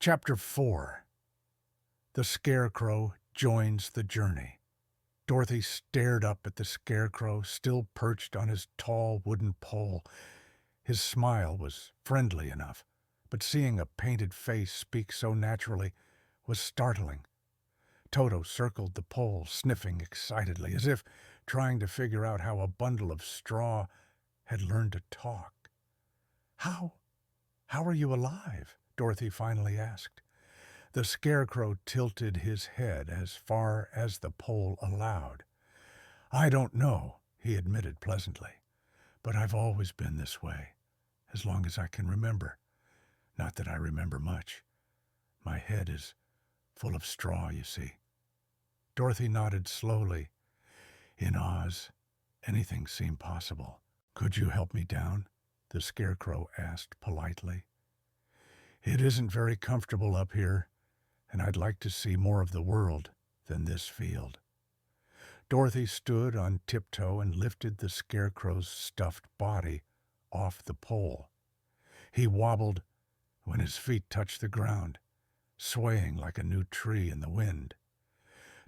Chapter 4. The Scarecrow Joins the Journey. Dorothy stared up at the Scarecrow, still perched on his tall wooden pole. His smile was friendly enough, but seeing a painted face speak so naturally was startling. Toto circled the pole, sniffing excitedly, as if trying to figure out how a bundle of straw had learned to talk. How are you alive?" Dorothy finally asked. The Scarecrow tilted his head as far as the pole allowed. "I don't know," he admitted pleasantly, "but I've always been this way, as long as I can remember. Not that I remember much. My head is full of straw, you see." Dorothy nodded slowly. "In Oz, anything seemed possible. Could you help me down?" the Scarecrow asked politely. "It isn't very comfortable up here, and I'd like to see more of the world than this field." Dorothy stood on tiptoe and lifted the Scarecrow's stuffed body off the pole. He wobbled when his feet touched the ground, swaying like a new tree in the wind.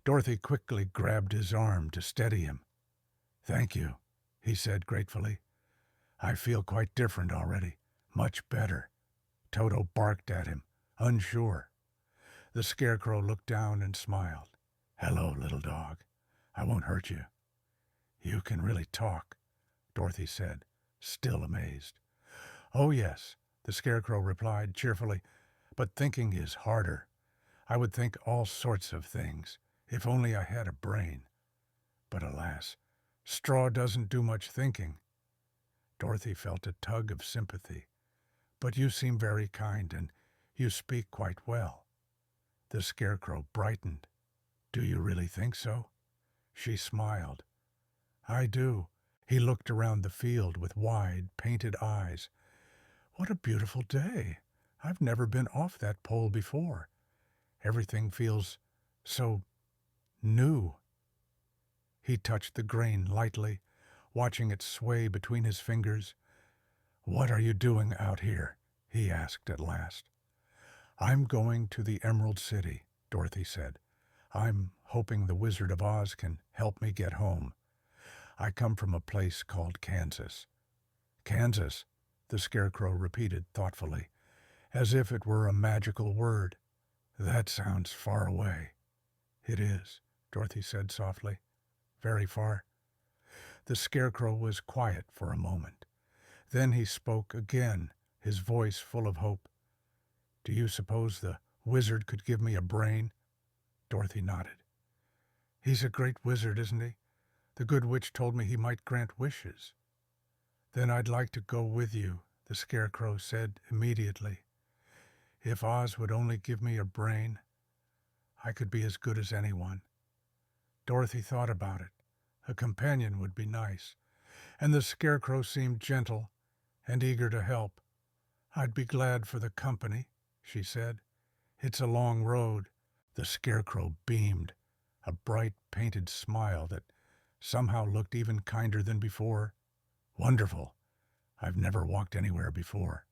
Dorothy quickly grabbed his arm to steady him. "Thank you," he said gratefully. "I feel quite different already, much better." Toto barked at him, unsure. The Scarecrow looked down and smiled. "Hello, little dog. I won't hurt you." "You can really talk," Dorothy said, still amazed. "Oh, yes," the Scarecrow replied cheerfully, "but thinking is harder. I would think all sorts of things, if only I had a brain. But alas, straw doesn't do much thinking." Dorothy felt a tug of sympathy. "But you seem very kind, and you speak quite well." The Scarecrow brightened. "Do you really think so?" She smiled. "I do." He looked around the field with wide, painted eyes. "What a beautiful day. I've never been off that pole before. Everything feels so new." He touched the grain lightly, watching it sway between his fingers. "What are you doing out here?" he asked at last. "I'm going to the Emerald City," Dorothy said. "I'm hoping the Wizard of Oz can help me get home. I come from a place called Kansas." "Kansas," the Scarecrow repeated thoughtfully, as if it were a magical word. "That sounds far away." "It is," Dorothy said softly. "Very far." The Scarecrow was quiet for a moment. Then he spoke again, his voice full of hope. "Do you suppose the wizard could give me a brain?" Dorothy nodded. "He's a great wizard, isn't he? The good witch told me he might grant wishes." "Then I'd like to go with you," the Scarecrow said immediately. "If Oz would only give me a brain, I could be as good as anyone." Dorothy thought about it. A companion would be nice, and the Scarecrow seemed gentle and eager to help. "I'd be glad for the company," she said. "It's a long road." The Scarecrow beamed, a bright painted smile that somehow looked even kinder than before. "Wonderful. I've never walked anywhere before.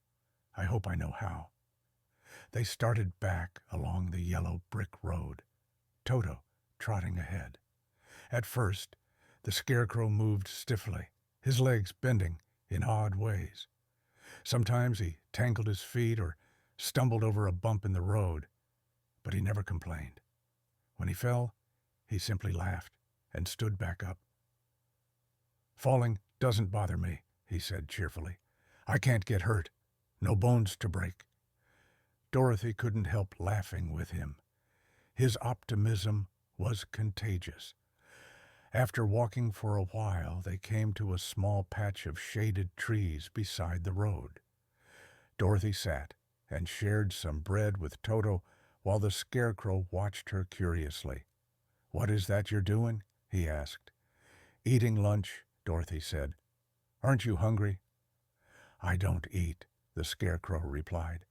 I hope I know how." They started back along the yellow brick road, Toto trotting ahead. At first, the Scarecrow moved stiffly, his legs bending in odd ways. Sometimes he tangled his feet or stumbled over a bump in the road, but he never complained. When he fell, he simply laughed and stood back up. "Falling doesn't bother me," he said cheerfully. "I can't get hurt. No bones to break." Dorothy couldn't help laughing with him. His optimism was contagious. After walking for a while, they came to a small patch of shaded trees beside the road. Dorothy sat and shared some bread with Toto while the Scarecrow watched her curiously. "What is that you're doing?" he asked. "Eating lunch," Dorothy said. "Aren't you hungry?" "I don't eat," the Scarecrow replied.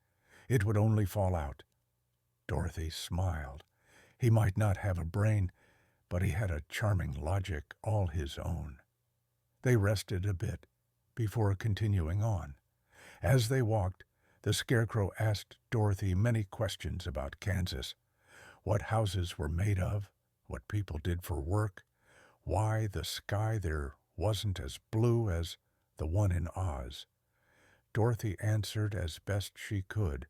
"It would only fall out." Dorothy smiled. He might not have a brain, but he had a charming logic all his own. They rested a bit before continuing on. As they walked, The Scarecrow asked Dorothy many questions about Kansas: what houses were made of, what people did for work, why the sky there wasn't as blue as the one in Oz. Dorothy answered as best she could,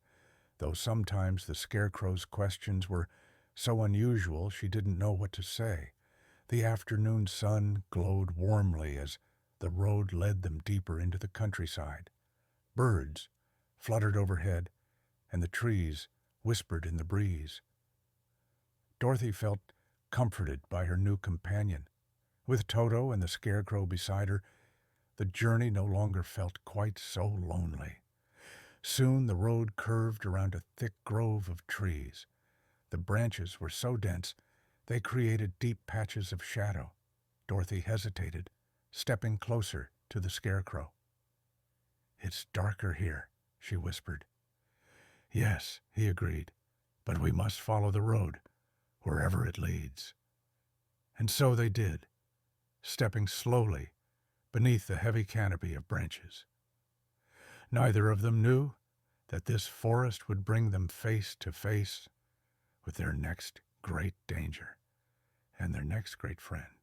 though sometimes the Scarecrow's questions were so unusual she didn't know what to say. The afternoon sun glowed warmly as the road led them deeper into the countryside. Birds fluttered overhead, and the trees whispered in the breeze. Dorothy felt comforted by her new companion. With Toto and the Scarecrow beside her, the journey no longer felt quite so lonely. Soon the road curved around a thick grove of trees. The branches were so dense they created deep patches of shadow. Dorothy hesitated, stepping closer to the Scarecrow. "It's darker here," she whispered. "Yes," he agreed, "but we must follow the road, wherever it leads." And so they did, stepping slowly beneath the heavy canopy of branches. Neither of them knew that this forest would bring them face to face with their next great danger and their next great friend.